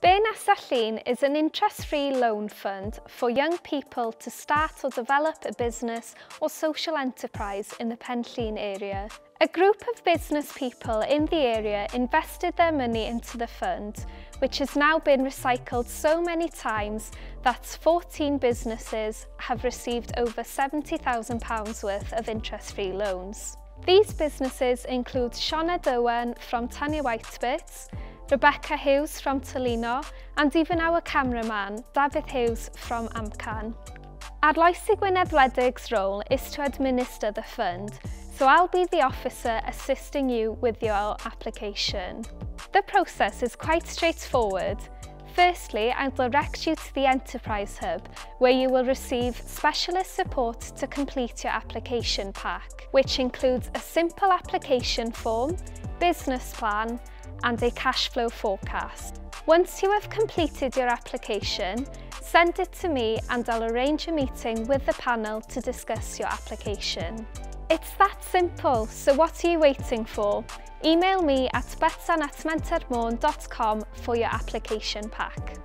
Nesa Llŷn is an interest-free loan fund for young people to start or develop a business or social enterprise in the Pen Llŷn area. A group of business people in the area invested their money into the fund, which has now been recycled so many times that 14 businesses have received over £70,000 worth of interest-free loans. These businesses include Sionna Dywan from Tanya Whitebits, Rebecca Hughes from Tolino, and even our cameraman, David Hughes from Amcan. Arloes Gwynedd Wledig's role is to administer the fund, so I'll be the officer assisting you with your application. The process is quite straightforward. Firstly, I'll direct you to the Enterprise Hub, where you will receive specialist support to complete your application pack, which includes a simple application form, business plan, and a cash flow forecast. Once you have completed your application, send it to me and I'll arrange a meeting with the panel to discuss your application. It's that simple, so what are you waiting for? Email me at betsan@mentormôn.com for your application pack.